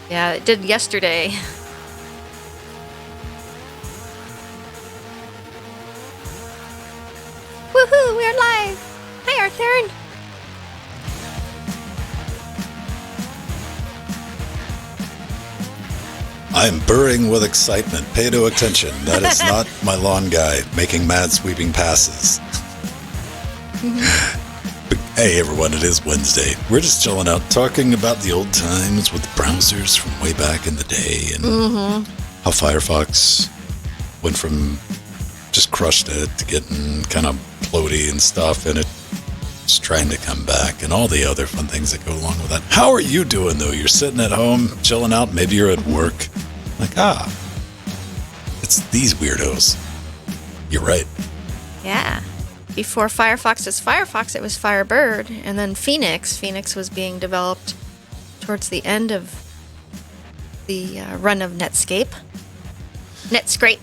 Yeah, it did yesterday. Woohoo, we're live! Hi, Arthur! I'm burring with excitement. Pay no attention. That is not my lawn guy making mad sweeping passes. But, hey everyone, it is Wednesday. We're just chilling out, talking about the old times with browsers from way back in the day and how Firefox went from just crushed it to getting kind of floaty and stuff, and it's trying to come back and all the other fun things that go along with that. How are you doing though? You're sitting at home, chilling out, maybe you're at work. Like, it's these weirdos. You're right. Yeah. Before Firefox was Firefox, it was Firebird, and then Phoenix. Phoenix was being developed towards the end of the run of Netscape. Netscape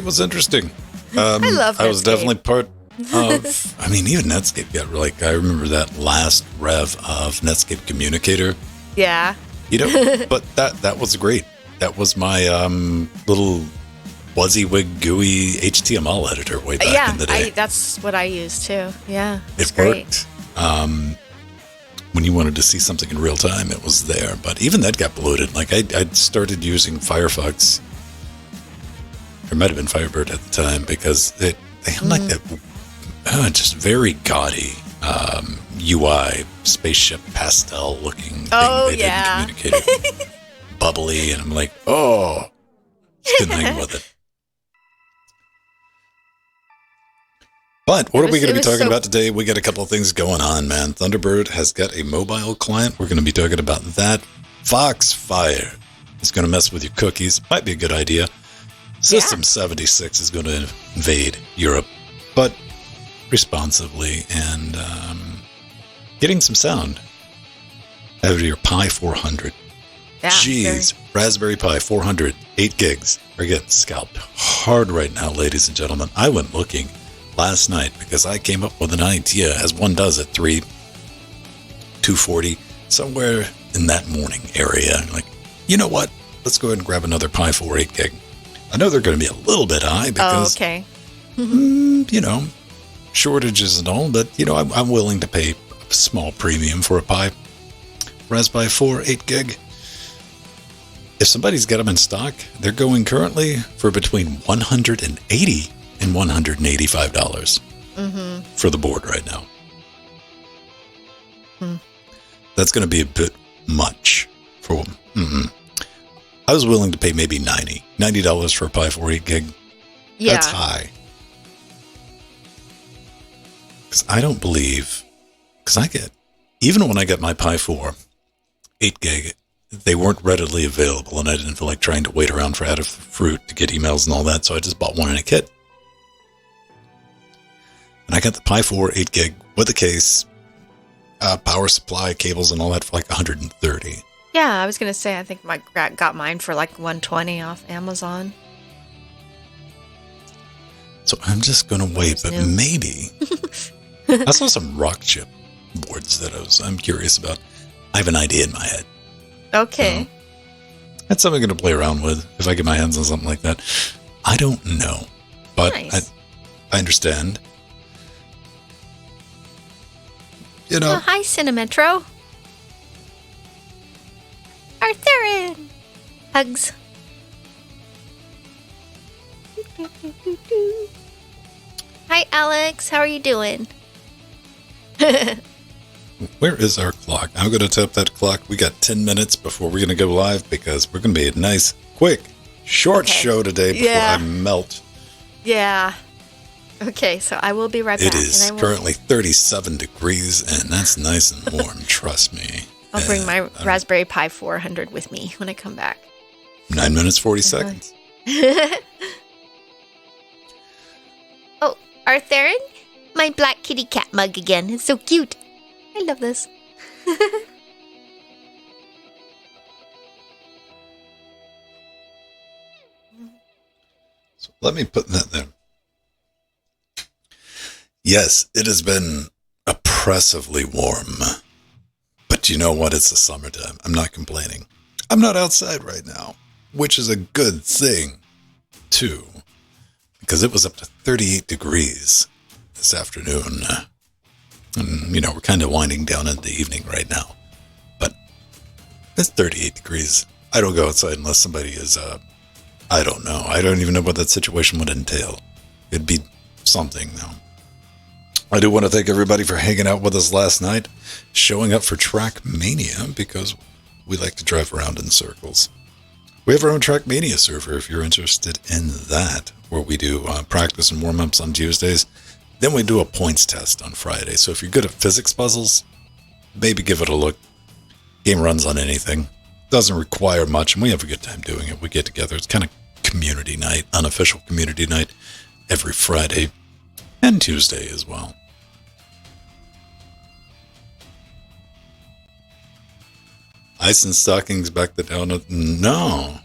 was interesting. I love Netscape. I was definitely part of, I mean, even Netscape got, like, I remember that last rev of Netscape Communicator. Yeah. You know, but that was great. That was my little WYSIWYG GUI HTML editor way back in the day. That's what I used too. Yeah, it worked. When you wanted to see something in real time, it was there. But even that got bloated. Like I'd started using Firefox, or it might have been Firebird at the time, because they had like that just very gaudy UI spaceship pastel looking thing they didn't communicate. Bubbly, and I'm like, just couldn't hang with it. But what are we going to be talking about today? We got a couple of things going on, man. Thunderbird has got a mobile client. We're going to be talking about that. Foxfire is going to mess with your cookies. Might be a good idea. System 76 is going to invade Europe, but responsibly, and getting some sound out of your Pi 400. Yeah, Jeez, Raspberry Pi 400, 8 gigs are getting scalped hard right now, ladies and gentlemen. I went looking last night because I came up with an idea, as one does at 3, 240, somewhere in that morning area. Like, you know what? Let's go ahead and grab another Pi 4 8 gig. I know they're going to be a little bit high because, you know, shortages and all, but, you know, I'm willing to pay a small premium for a Pi Raspberry 4 8 gig. If somebody's got them in stock, they're going currently for between $180 and $185 for the board right now. That's going to be a bit much for them. I was willing to pay maybe $90 for a Pi 4 8 gig. Yeah. That's high. Because I don't believe, even when I get my Pi 4 8 gig, they weren't readily available, and I didn't feel like trying to wait around for Adafruit to get emails and all that, so I just bought one in a kit. And I got the Pi 4 8 gig with a case, power supply, cables, and all that for like $130. Yeah, I was going to say, I think I got mine for like $120 off Amazon. So I'm just going to wait, but maybe. I saw some rock chip boards that I'm curious about. I have an idea in my head. Okay. That's something I'm going to play around with if I get my hands on something like that. I don't know, but nice. I understand. You know. Oh, hi, Cinemetro. Arthurian. Hugs. Hi, Alex. How are you doing? Where is our clock? I'm going to tap that clock. We got 10 minutes before we're going to go live because we're going to be a nice, quick, short show today before I melt. Yeah. Okay, so I will be right back. It is currently 37 degrees, and that's nice and warm, trust me. I'll bring my Raspberry Pi 400 with me when I come back. 9 minutes, 40 seconds. Oh, Arthur, my black kitty cat mug again. It's so cute. I love this. So let me put that there. Yes, it has been oppressively warm. But But you know what? It's the summertime. I'm not complaining. I'm not outside right now, which is a good thing, too, because it was up to 38 degrees this afternoon. And, we're kind of winding down in the evening right now. But it's 38 degrees. I don't go outside unless somebody is, I don't know. I don't even know what that situation would entail. It'd be something, though. I do want to thank everybody for hanging out with us last night, showing up for Track Mania, because we like to drive around in circles. We have our own Track Mania server if you're interested in that, where we do practice and warm-ups on Tuesdays. Then we do a points test on Friday. So if you're good at physics puzzles, maybe give it a look. Game runs on anything. Doesn't require much, and we have a good time doing it. We get together. It's kind of community night, unofficial community night, every Friday and Tuesday as well. Ice and stockings back the down. No,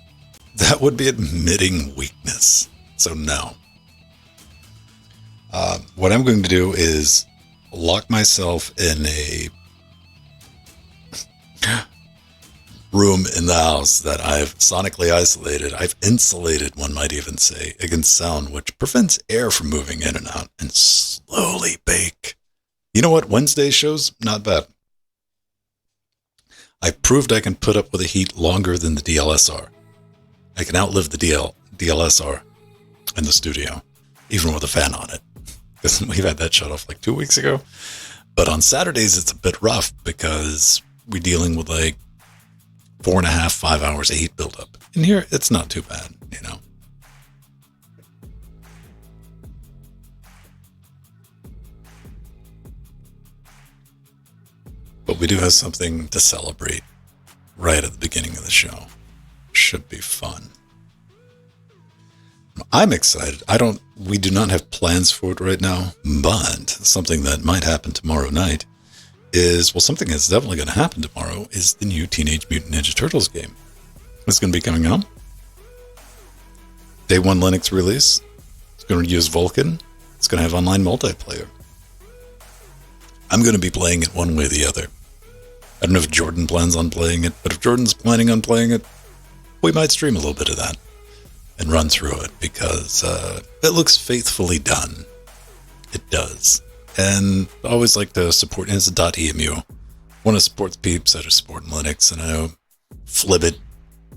that would be admitting weakness. So no. What I'm going to do is lock myself in a room in the house that I've sonically isolated. I've insulated, one might even say, against sound, which prevents air from moving in and out, and slowly bake. You know what? Wednesday shows, not bad. I proved I can put up with the heat longer than the DLSR. I can outlive the DLSR in the studio, even with a fan on it. Because we've had that shut off like 2 weeks ago. But on Saturdays, it's a bit rough because we're dealing with like 4.5, 5 hours of heat buildup. And here, it's not too bad, But we do have something to celebrate right at the beginning of the show. Should be fun. I'm excited. We do not have plans for it right now, but something that might happen tomorrow night is, well, something that's definitely going to happen tomorrow is the new Teenage Mutant Ninja Turtles game. It's going to be coming out. Day 1 Linux release. It's going to use Vulkan. It's going to have online multiplayer. I'm going to be playing it one way or the other. I don't know if Jordan plans on playing it, but if Jordan's planning on playing it, we might stream a little bit of that and run through it, because it looks faithfully done. It does. And I always like to support, and it's a .emu. Want to support the peeps that are supporting Linux, and I know Flibbit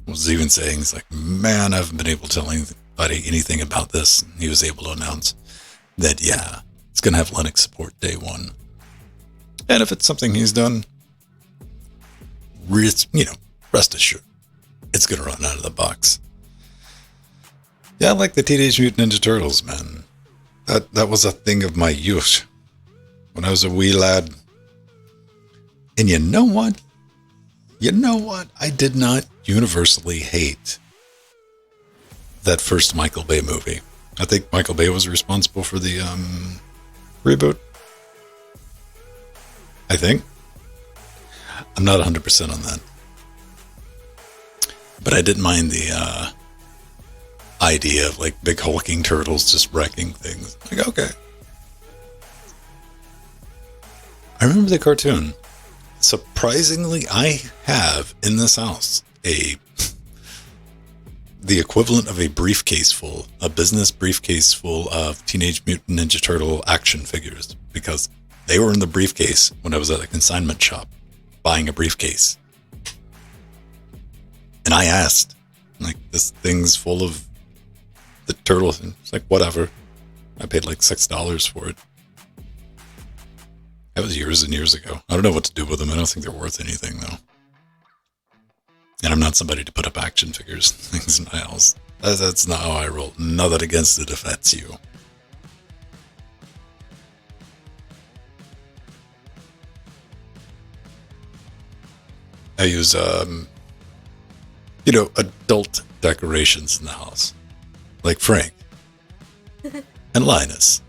was even saying, it's like, man, I haven't been able to tell anybody anything about this. And he was able to announce that, yeah, it's going to have Linux support day 1. And if it's something he's done, rest assured, it's going to run out of the box. Yeah, I like the Teenage Mutant Ninja Turtles, man. That was a thing of my youth when I was a wee lad. And you know what? I did not universally hate that first Michael Bay movie. I think Michael Bay was responsible for the reboot. I think. I'm not 100% on that. But I didn't mind the idea of like big hulking turtles just wrecking things. Like, okay. I remember the cartoon. Surprisingly, I have in this house the equivalent of a business briefcase full of Teenage Mutant Ninja Turtle action figures, because they were in the briefcase when I was at a consignment shop buying a briefcase. And I asked, like, this thing's full of the turtles. And it's like, whatever. I paid like $6 for it. That was years and years ago. I don't know what to do with them. I don't think they're worth anything, though. And I'm not somebody to put up action figures things in my house. That's not how I roll. Nothing against it if that's you. I use, adult decorations in the house. Like Frank. And Linus.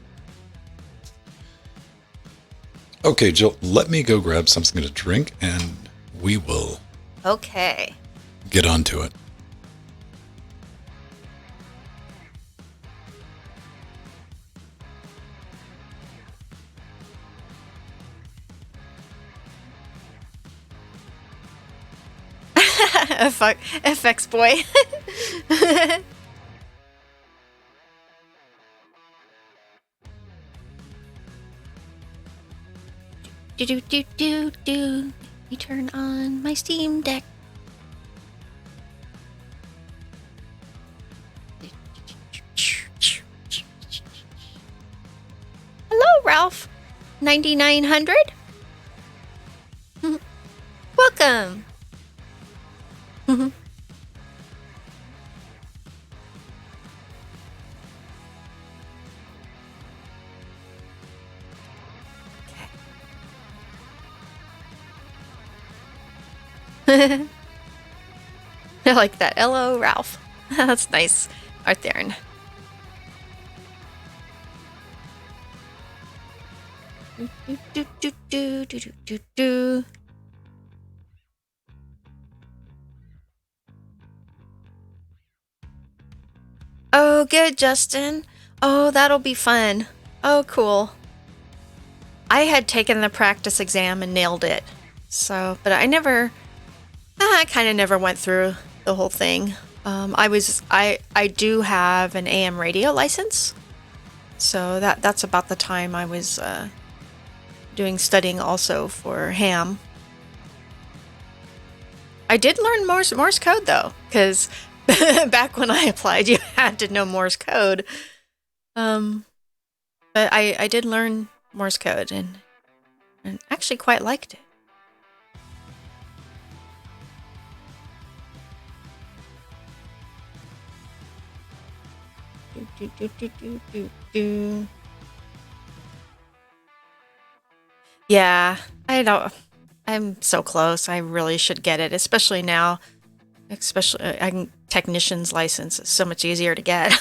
Okay, Jill, let me go grab something to drink, and we will... Okay. Get on to it. FX boy. Do do do do do. Let me turn on my Steam Deck. Hello, Ralph. 9900. Welcome. I like that. Hello, Ralph. That's nice. Art Theron. Do, do, do, do, do, do, do. Oh, good, Justin. Oh, that'll be fun. Oh, cool. I had taken the practice exam and nailed it. So, but I kind of never went through the whole thing. I do have an AM radio license. So that's about the time I was doing studying also for ham. I did learn Morse code though, because back when I applied, you had to know Morse code. But I did learn Morse code and actually quite liked it. Yeah, I don't. I'm so close. I really should get it, especially now. Especially, technician's license is so much easier to get.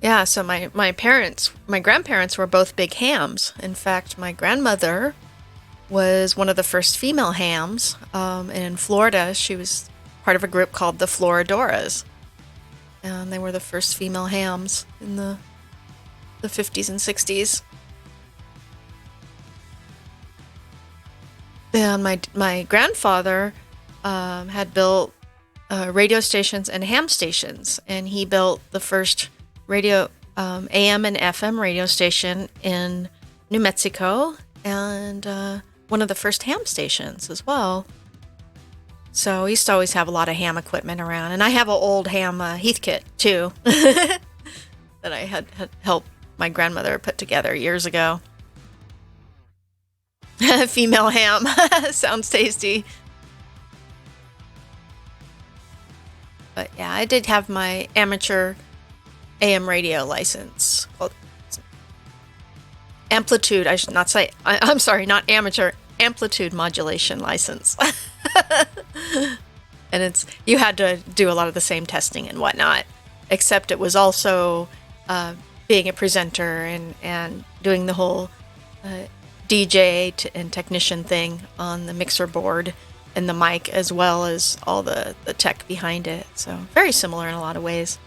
Yeah, so my grandparents were both big hams. In fact, my grandmother was one of the first female hams. In Florida, she was part of a group called the Floradoras. And they were the first female hams in the 50s and 60s. And my grandfather had built radio stations and ham stations, and he built the first radio AM and FM radio station in New Mexico, and one of the first ham stations as well. So we used to always have a lot of ham equipment around, and I have an old ham Heath kit too that I had helped my grandmother put together years ago. Female ham. Sounds tasty. But yeah, I did have my amateur AM radio license. Well, amplitude, I should not say. I'm sorry, not amateur. Amplitude modulation license. And you had to do a lot of the same testing and whatnot, except it was also being a presenter and doing the whole DJ and technician thing on the mixer board and the mic, as well as all the tech behind it. So very similar in a lot of ways.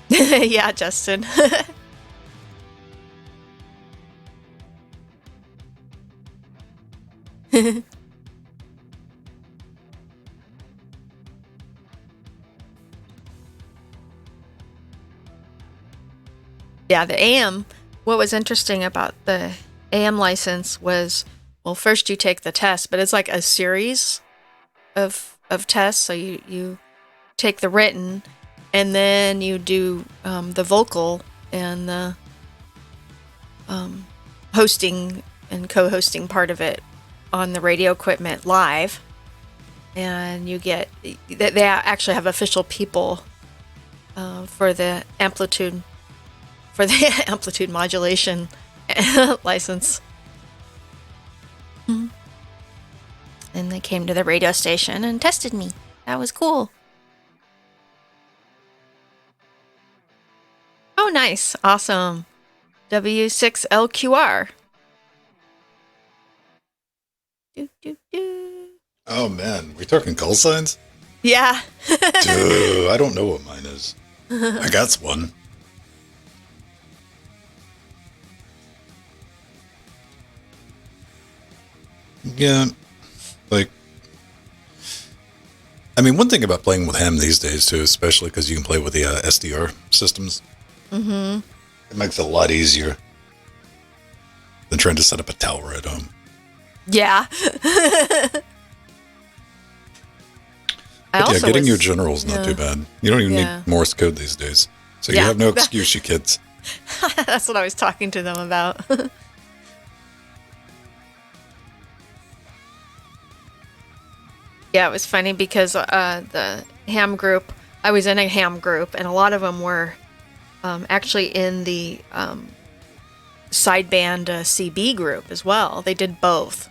Yeah, Justin. Yeah, the AM, what was interesting about the AM license was, well, first you take the test, but it's like a series of tests. So you take the written, and then you do the vocal and the hosting and co-hosting part of it on the radio equipment live. And they actually have official people for the amplitude modulation license. And they came to the radio station and tested me. That was cool. Oh, nice. Awesome. W6LQR. Oh man, we talking call signs? Yeah. Dude, I don't know what mine is. I got one. Yeah, like, I mean, one thing about playing with ham these days too, especially because you can play with the SDR systems, Mm-hmm. it makes it a lot easier than trying to set up a tower at home. Yeah. But yeah, getting your general's not too bad. You don't even Yeah. need Morse code these days. So you Yeah. have no excuse, you kids. That's what I was talking to them about. Yeah, it was funny because the ham group, I was in a ham group, and a lot of them were actually in the sideband CB group as well. They did both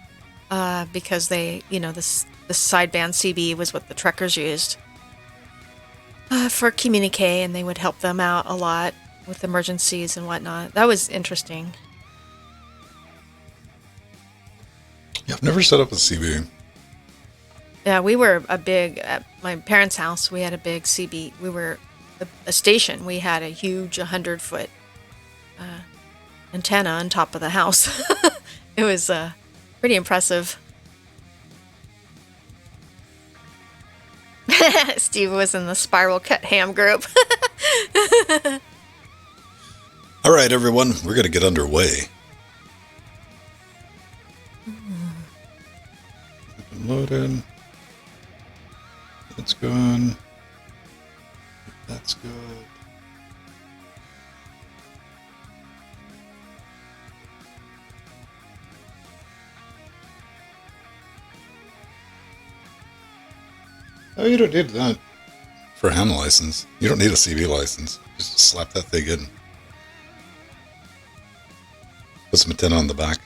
because they, the sideband CB was what the trekkers used for communique, and they would help them out a lot with emergencies and whatnot. That was interesting. Yeah, I've never set up a CB. Yeah, we were at my parents' house, we had a big CB. We were a station. We had a huge 100-foot antenna on top of the house. It was pretty impressive. Steve was in the spiral cut ham group. All right, everyone, we're going to get underway. Load in. That's good. That's good. Oh, you don't need that for a ham license. You don't need a CB license. Just slap that thing in. Put some antenna on the back.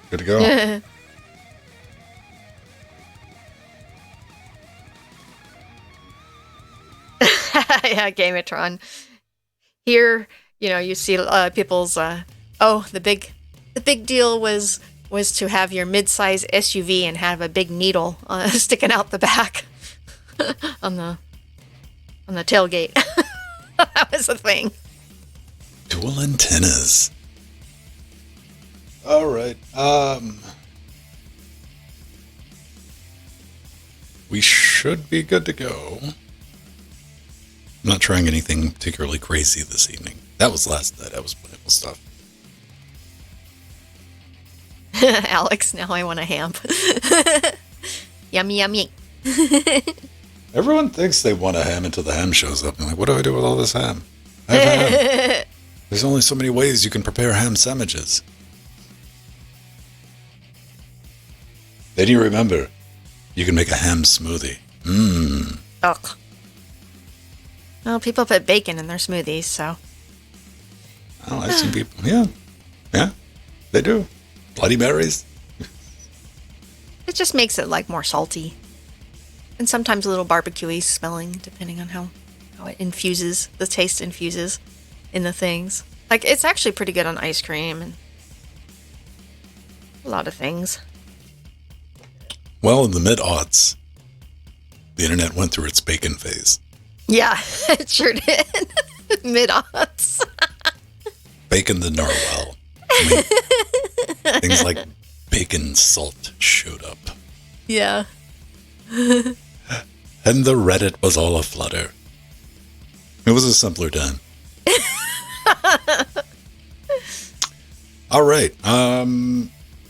Good to go. Yeah, Gametron. Here, you see people's. The big deal was to have your mid-size SUV and have a big needle sticking out the back on the tailgate. That was the thing. Dual antennas. All right. We should be good to go. I'm not trying anything particularly crazy this evening. That was last night. That was playable stuff. Alex, now I want a ham. Yummy, yummy. Everyone thinks they want a ham until the ham shows up. I'm like, what do I do with all this ham? I have ham. There's only so many ways you can prepare ham sandwiches. Then you remember, you can make a ham smoothie. Mmm. Ugh. Well, people put bacon in their smoothies, so. Oh, I've seen people. Yeah. Yeah, they do. Bloody berries. It just makes it more salty. And sometimes a little barbecue-y smelling, depending on how it infuses, the taste infuses in the things. It's actually pretty good on ice cream and a lot of things. Well, in the mid-aughts, the internet went through its bacon phase. Yeah, it sure did. Mid-aughts. Bacon the narwhal. I mean, things like bacon salt showed up. Yeah. And the Reddit was all aflutter. It was a simpler time. All right.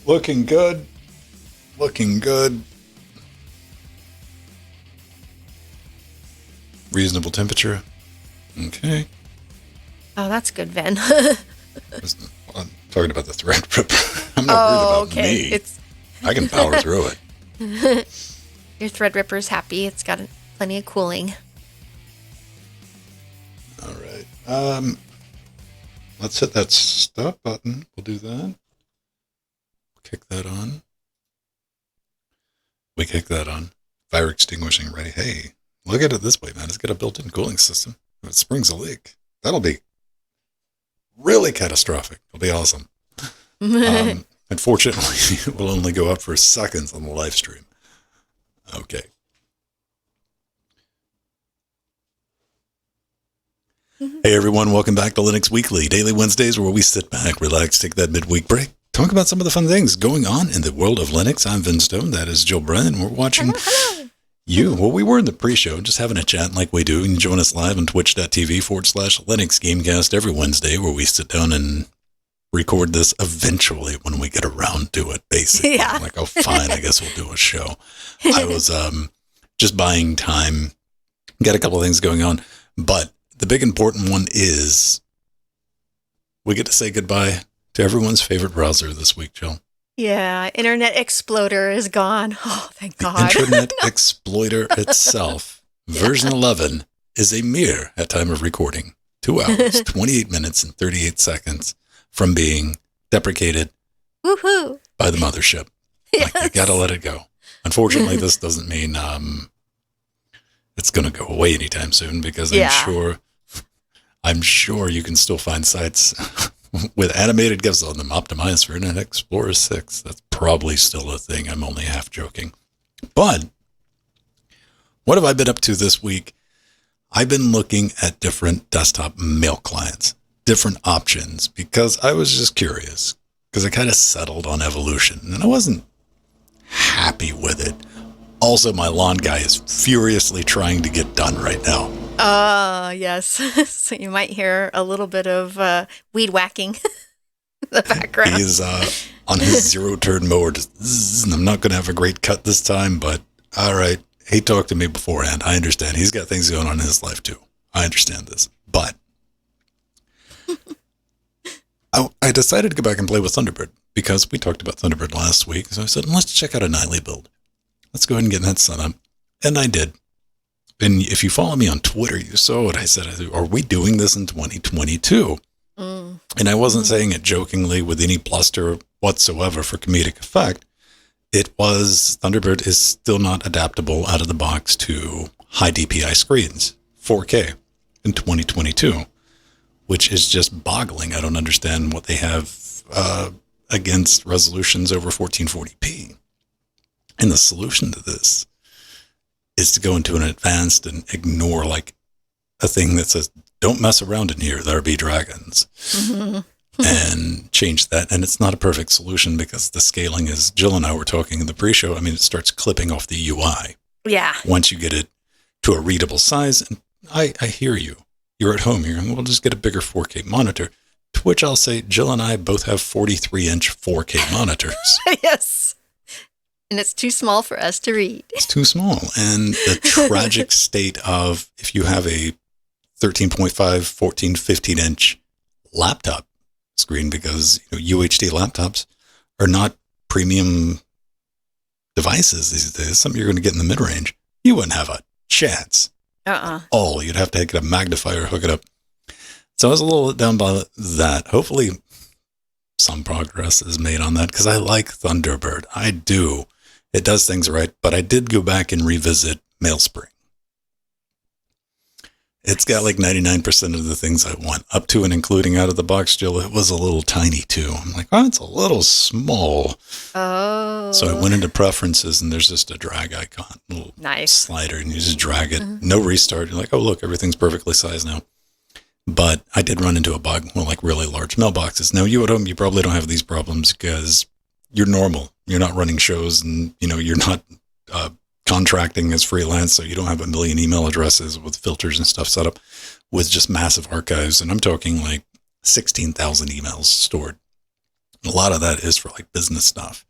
Looking good. Looking good. Reasonable temperature. Okay. Oh, that's good, Ven. I'm talking about the thread ripper. I'm not worried about me. I can power through it. Your Threadripper's happy. It's got plenty of cooling. All right. Let's hit that stop button. We'll do that. Kick that on. We kick that on. Fire extinguishing ready. Hey, look at it this way, man. It's got a built-in cooling system. If it springs a leak, that'll be really catastrophic. It'll be awesome. Unfortunately, it will only go up for seconds on the live stream. Okay. Hey everyone, welcome back to Linux Weekly, daily Wednesdays where we sit back, relax, take that midweek break, talk about some of the fun things going on in the world of Linux. I'm Vince Stone, that is Jill Brennan, and we're watching you. Well, we were in the pre-show, just having a chat like we do. You can join us live on twitch.tv/Linux Gamecast every Wednesday where we sit down and record this eventually when we get around to it, basically. Yeah. I'm like, oh, fine, I guess we'll do a show. I was just buying time, got a couple of things going on, but the big important one is we get to say goodbye to everyone's favorite browser this week, Jill. Yeah, Internet Exploder is gone. Oh, thank The God. Internet Exploiter itself, version 11, is a mere, at time of recording, 2 hours, 28 minutes, and 38 seconds from being deprecated Woohoo! by the mothership. Yes. Like, you gotta let it go. Unfortunately, this doesn't mean it's going to go away anytime soon because I'm sure you can still find sites with animated GIFs on them optimized for Internet Explorer 6. That's probably still a thing. I'm only half joking. But what have I been up to this week? I've been looking at different desktop mail clients, different options, because I was just curious, because I kind of settled on Evolution, and I wasn't happy with it. Also, my lawn guy is furiously trying to get done right now. Yes. So you might hear a little bit of weed whacking in the background. He's on his zero-turn mower. And I'm not going to have a great cut this time, but all right. He talked to me beforehand. I understand. He's got things going on in his life, too. I understand this. But I decided to go back and play with Thunderbird because we talked about Thunderbird last week. So I said, let's check out a nightly build. Let's go ahead and get that set up. And I did. And if you follow me on Twitter, you saw what I said. Are we doing this in 2022? And I wasn't saying it jokingly with any bluster whatsoever for comedic effect. It was Thunderbird is still not adaptable out of the box to high DPI screens, 4K in 2022, which is just boggling. I don't understand what they have against resolutions over 1440p. And the solution to this is to go into an advanced and ignore like a thing that says, don't mess around in here, there be dragons, and change that. And it's not a perfect solution because the scaling, as Jill and I were talking in the pre-show, I mean, it starts clipping off the UI. Yeah. Once you get it to a readable size, and I hear you. You're at home here, and we'll just get a bigger 4K monitor, to which I'll say Jill and I both have 43-inch 4K monitors. Yes. And it's too small for us to read. It's too small. And the tragic state of if you have a 13.5, 14, 15-inch laptop screen, because UHD laptops are not premium devices these days, something you're going to get in the mid-range, you wouldn't have a chance. Oh, you'd have to get a magnifier, hook it up. So I was a little let down by that. Hopefully some progress is made on that because I like Thunderbird. I do. It does things right, but I did go back and revisit MailSpring. It's got like 99% of the things I want, up to and including out of the box, Jill. It was a little tiny too. I'm like, oh, it's a little small. Oh. So I went into preferences and there's just a drag icon, a little nice slider, and you just drag it. No restart. You're like, oh, look, everything's perfectly sized now. But I did run into a bug with like really large mailboxes. Now you at home, you probably don't have these problems because you're normal. You're not running shows and, you're not contracting as freelance. So you don't have a million email addresses with filters and stuff set up with just massive archives. And I'm talking like 16,000 emails stored. A lot of that is for like business stuff.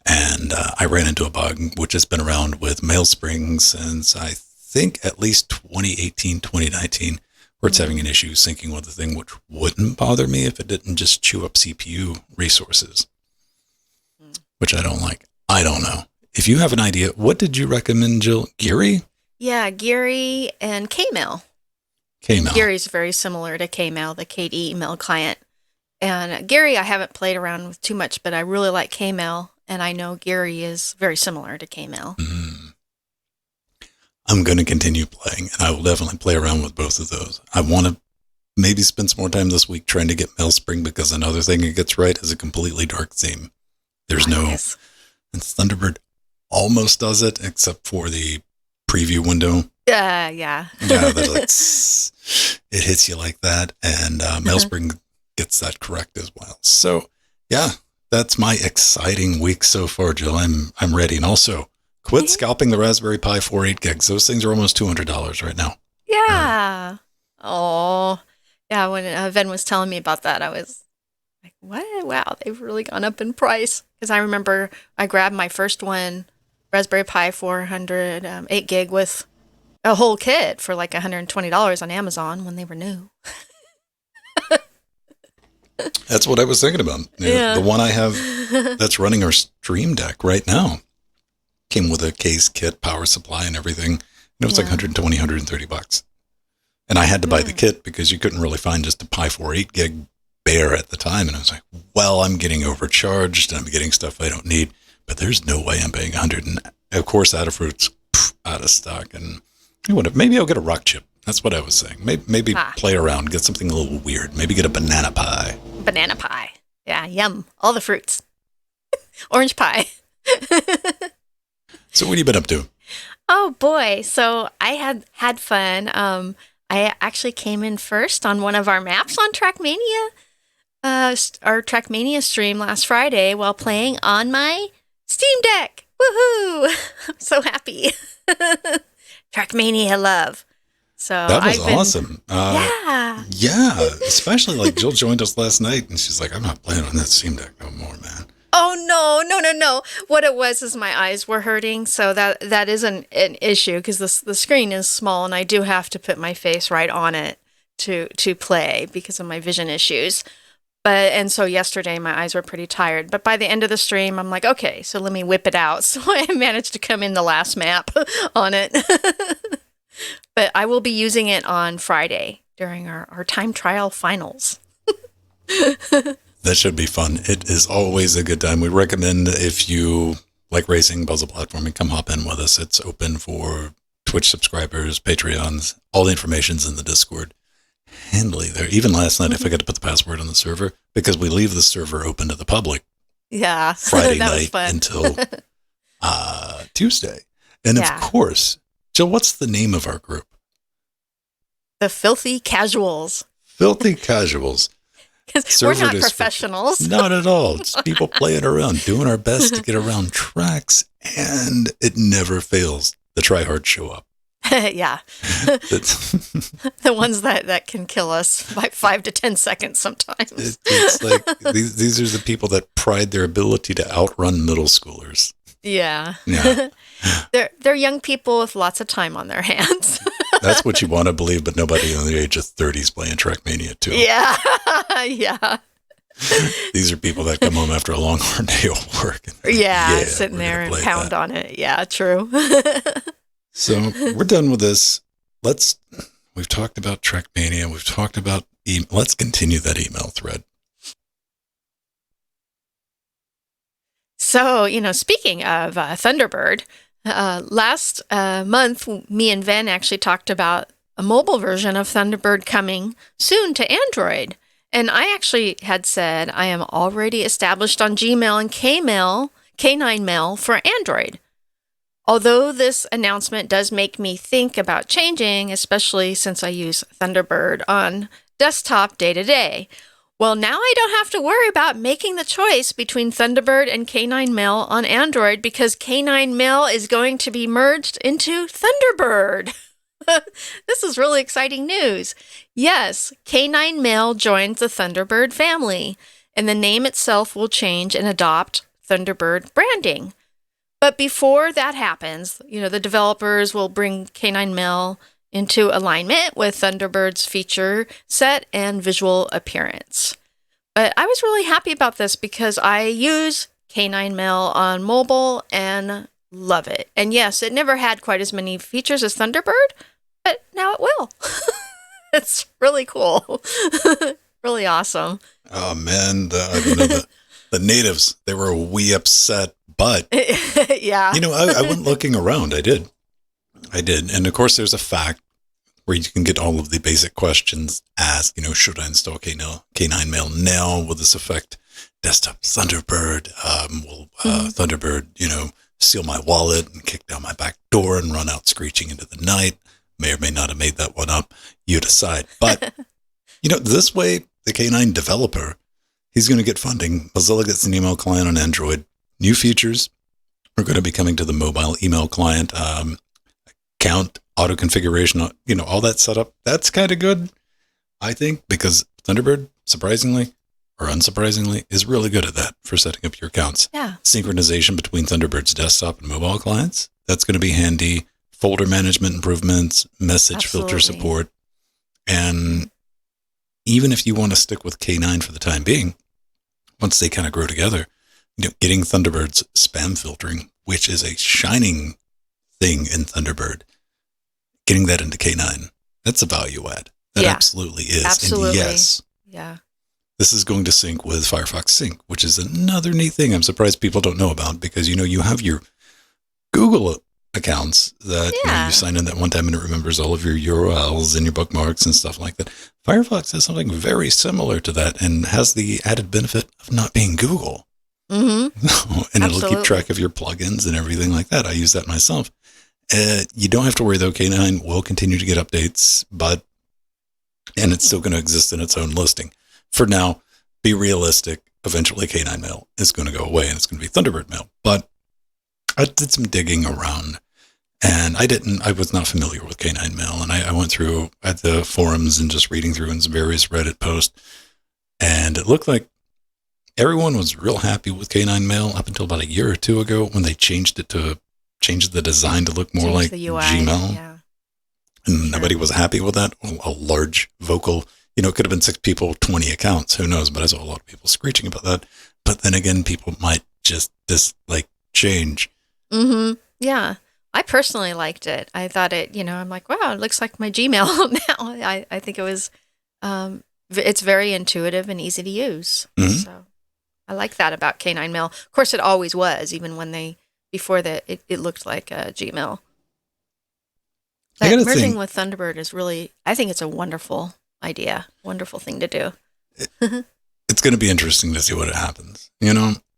And I ran into a bug, which has been around with MailSpring since I think at least 2018, 2019. Where it's having an issue syncing with the thing, which wouldn't bother me if it didn't just chew up CPU resources, which I don't like. I don't know. If you have an idea, what did you recommend, Jill? Geary? Yeah, Geary and Kmail. Kmail. Geary's very similar to Kmail, the KDE email client. And Geary I haven't played around with too much, but I really like Kmail, and I know Geary is very similar to Kmail. I'm going to continue playing, and I will definitely play around with both of those. I want to maybe spend some more time this week trying to get MailSpring, because another thing it gets right is a completely dark theme. There's and Thunderbird almost does it, except for the preview window. Yeah. Yeah, that's like, it hits you like that. And Mailspring gets that correct as well. So, yeah, that's my exciting week so far, Jill. I'm ready. And also, quit scalping the Raspberry Pi 4 8 gigs. Those things are almost $200 right now. Yeah. Oh, yeah. When Ven was telling me about that, I was like, what? Wow, they've really gone up in price. Because I remember I grabbed my first one, Raspberry Pi 400 8 gig with a whole kit for like $120 on Amazon when they were new. That's what I was thinking about. Yeah. The one I have that's running our Stream Deck right now came with a case, kit, power supply, and everything. And it was like $120, $130. And I had to buy the kit because you couldn't really find just a Pi 4 8 gig bare at the time. And I was like, well, I'm getting overcharged and I'm getting stuff I don't need. But there's no way I'm paying 100. And of course, Adafruit's out of stock. And maybe I'll get a rock chip. That's what I was saying. Maybe play around, get something a little weird. Maybe get a banana pie. Banana pie. Yeah, yum. All the fruits. Orange pie. So what have you been up to? Oh, boy. So I had fun. I actually came in first on one of our maps on Trackmania. Our Trackmania stream last Friday while playing on my Steam Deck. Woohoo! I'm so happy. Trackmania love. So that was awesome. Yeah, especially like Jill joined us last night and she's like, I'm not playing on that Steam Deck no more, man. Oh, no. What it was is my eyes were hurting. So that is an issue because the screen is small and I do have to put my face right on it to play because of my vision issues. And so yesterday my eyes were pretty tired. But by the end of the stream, I'm like, okay, so let me whip it out. So I managed to come in the last map on it. But I will be using it on Friday during our time trial finals. That should be fun. It is always a good time. We recommend if you like racing, puzzle platforming, come hop in with us. It's open for Twitch subscribers, Patreons. All the information's in the Discord. Handily there. Even last night, I forgot to put the password on the server because we leave the server open to the public. Yeah. Friday night until Tuesday. And of course, Jill, what's the name of our group? The Filthy Casuals. Filthy Casuals. We're not professionals. Not at all. It's people playing around, doing our best to get around tracks, and it never fails. The tryhards show up. Yeah. The ones that can kill us by 5 to 10 seconds sometimes. It's like these are the people that pride their ability to outrun middle schoolers. Yeah. Yeah. They're young people with lots of time on their hands. That's what you want to believe, but nobody under the age of 30 is playing Trackmania 2. Yeah. Yeah. These are people that come home after a long, hard day of work. Yeah, sitting there and pound on it. Yeah, true. So we're done with this. We've talked about Trackmania. We've talked about let's continue that email thread. So, speaking of Thunderbird, last month, me and Ven actually talked about a mobile version of Thunderbird coming soon to Android. And I actually had said I am already established on Gmail and K9 Mail for Android. Although this announcement does make me think about changing, especially since I use Thunderbird on desktop day to day. Well, now I don't have to worry about making the choice between Thunderbird and K9 Mail on Android because K9 Mail is going to be merged into Thunderbird. This is really exciting news. Yes, K9 Mail joined the Thunderbird family, and the name itself will change and adopt Thunderbird branding. But before that happens, the developers will bring K9 Mail into alignment with Thunderbird's feature set and visual appearance. But I was really happy about this because I use K9 Mail on mobile and love it. And yes, it never had quite as many features as Thunderbird, but now it will. It's really cool. Really awesome. Oh, man. The natives, they were wee upset, but yeah. I went looking around. I did. And of course, there's a fact where you can get all of the basic questions asked. Should I install K9 Mail now? Will this affect desktop Thunderbird? Will Thunderbird, steal my wallet and kick down my back door and run out screeching into the night? may or may not have made that one up. You decide. But, this way, the K9 developer, he's going to get funding. Mozilla gets an email client on Android. New features are going to be coming to the mobile email client. Account, auto configuration, all that setup. That's kind of good, I think, because Thunderbird, surprisingly or unsurprisingly, is really good at that for setting up your accounts. Yeah. Synchronization between Thunderbird's desktop and mobile clients. That's going to be handy. Folder management improvements, message filter support. And even if you want to stick with K9 for the time being, once they kind of grow together, getting Thunderbird's spam filtering, which is a shining thing in Thunderbird, getting that into K9, that's a value add. That absolutely is. Absolutely. And yes. Yeah. This is going to sync with Firefox Sync, which is another neat thing I'm surprised people don't know about because, you have your Google accounts that you sign in that one time and it remembers all of your URLs and your bookmarks and stuff like that. Firefox has something very similar to that and has the added benefit of not being Google. Mm-hmm. And it'll keep track of your plugins and everything like that. I use that myself. You don't have to worry, though. K9 will continue to get updates, and it's still going to exist in its own listing. For now, be realistic. Eventually, K9 Mail is going to go away, and it's going to be Thunderbird Mail. But I did some digging around, and I was not familiar with K9 Mail, and I went through at the forums and just reading through some various Reddit posts, and it looked like everyone was real happy with K9 Mail up until about a year or two ago when they changed the design to look more like the UI, Gmail. Yeah. And nobody was happy with that. A large vocal, it could have been 6 people, 20 accounts. Who knows? But I saw a lot of people screeching about that. But then again, people might just dislike change. Mm-hmm. Yeah. I personally liked it. I thought it, I'm like, wow, it looks like my Gmail now. I think it was, it's very intuitive and easy to use. Mm-hmm. So I like that about K9 Mail. Of course, it always was, even when before that, it looked like Gmail. But merging with Thunderbird is really, I think it's a wonderful idea, wonderful thing to do. It's going to be interesting to see what happens,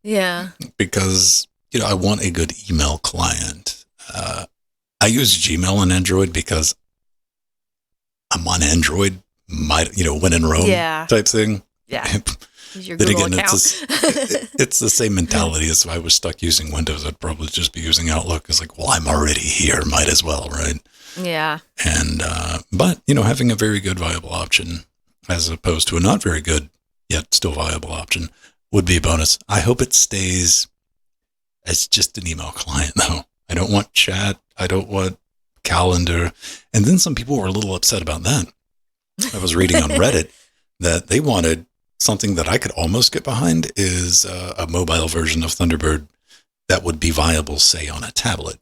Yeah. Because, I want a good email client. I use Gmail on Android because I'm on Android, when in Rome type thing. Yeah. Use your Google account. It's the same mentality as if I was stuck using Windows. I'd probably just be using Outlook. It's like, well, I'm already here. Might as well, right? Yeah. And, but, having a very good viable option as opposed to a not very good, yet still viable option would be a bonus. I hope it stays as just an email client, though. I don't want chat. I don't want calendar. And then some people were a little upset about that. I was reading on Reddit that they wanted something that I could almost get behind is a mobile version of Thunderbird that would be viable, say, on a tablet.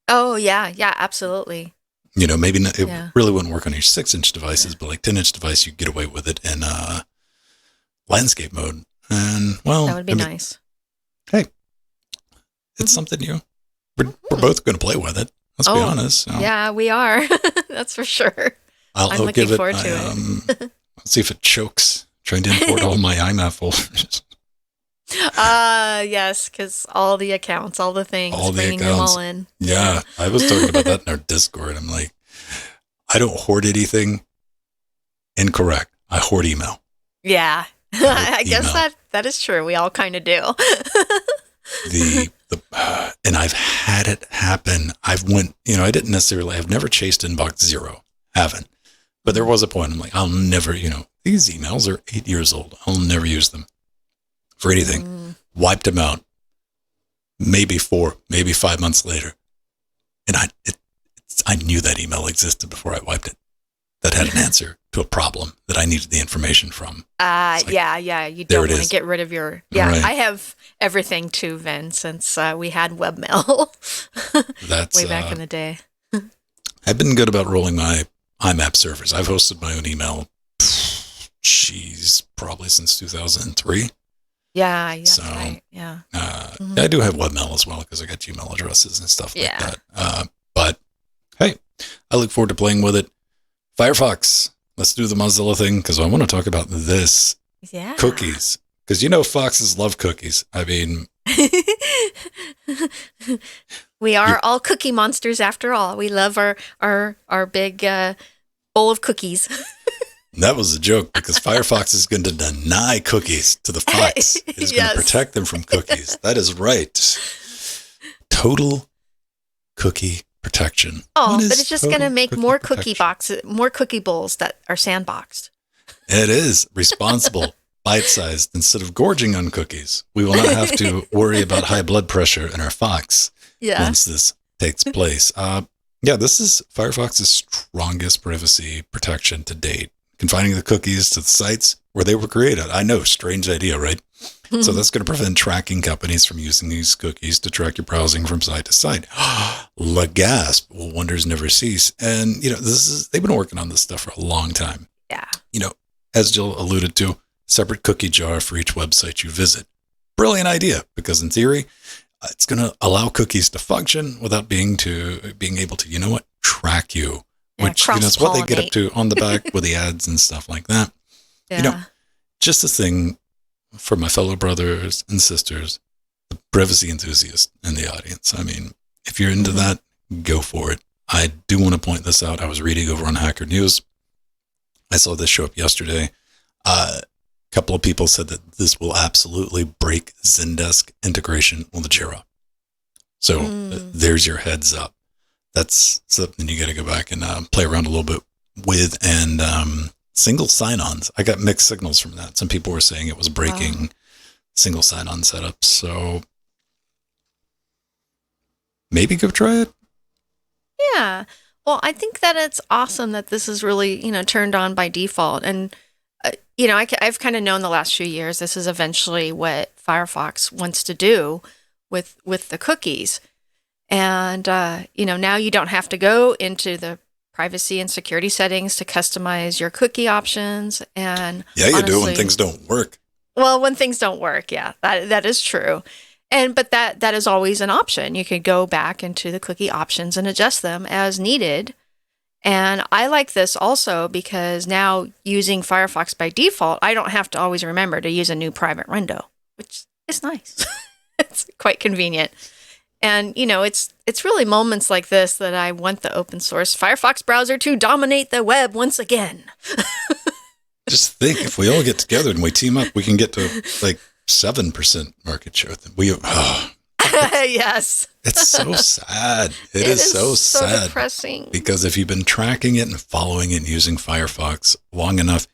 Oh, yeah. Yeah, absolutely. Maybe not, it really wouldn't work on your 6-inch devices, but like 10-inch device, you get away with it in landscape mode. And, well, that would be nice. Hey, it's something we're both going to play with it. Let's be honest. So. Yeah, we are. That's for sure. I'm looking forward to it. Let's see if it chokes. Trying to import all my IMAP folders. Yes, because all the accounts, all the things, bringing them all in. Yeah, I was talking about that in our Discord. I'm like, I don't hoard anything. Incorrect. I hoard email. Yeah, I guess that is true. We all kind of do. And I've had it happen. I've never chased inbox 0. Haven't. But there was a point. I'm like, I'll never, these emails are 8 years old. I'll never use them for anything. Wiped them out. Maybe 4, maybe 5 months later. And I knew that email existed before I wiped it. That had an answer to a problem that I needed the information from. Yeah. You don't want to get rid of your... Yeah, right. I have everything too, Vin, since we had webmail way back in the day. I've been good about rolling my IMAP servers. I've hosted my own email, probably since 2003. Yeah. So, right. Yeah. I do have webmail as well because I got Gmail addresses and stuff like that. But hey, I look forward to playing with it. Firefox, let's do the Mozilla thing because I want to talk about this. Yeah. Cookies. Because foxes love cookies. I mean... We are all cookie monsters after all. We love our big bowl of cookies. That was a joke because Firefox is going to deny cookies to the fox. It's going to protect them from cookies. That is right. Total cookie protection. Oh, but it's just going to make more cookie bowls that are sandboxed. It is responsible, bite-sized instead of gorging on cookies. We will not have to worry about high blood pressure in our fox once this takes place. This is Firefox's strongest privacy protection to date, confining the cookies to the sites where they were created. I know, strange idea, right? So that's going to prevent tracking companies from using these cookies to track your browsing from site to site. La gasp! Well, wonders never cease. And they've been working on this stuff for a long time. Yeah. As Jill alluded to, separate cookie jar for each website you visit. Brilliant idea, because in theory, it's going to allow cookies to function without being able to, track you, which is what they get up to on the back with the ads and stuff like that. Yeah. Just a thing for my fellow brothers and sisters, the privacy enthusiasts in the audience. I mean, if you're into that, go for it. I do want to point this out. I was reading over on Hacker News. I saw this show up yesterday. A couple of people said that this will absolutely break Zendesk integration with Jira. So there's your heads up. That's something you got to go back and play around a little bit with. And single sign-ons. I got mixed signals from that. Some people were saying it was breaking single sign-on setups. So maybe go try it. Yeah. Well, I think that it's awesome that this is really, turned on by default. And, I've kind of known the last few years this is eventually what Firefox wants to do with the cookies. And, now you don't have to go into the privacy and security settings to customize your cookie options. And yeah, you do when things don't work. Well, when things don't work, yeah, that is true. But that is always an option. You could go back into the cookie options and adjust them as needed. And I like this also because now using Firefox by default, I don't have to always remember to use a new private window, which is nice. It's quite convenient. And, it's really moments like this that I want the open source Firefox browser to dominate the web once again. Just think, if we all get together and we team up, we can get to 7% market share. Yes. It's so sad. It is so sad. Depressing. Because if you've been tracking it and following it and using Firefox long enough,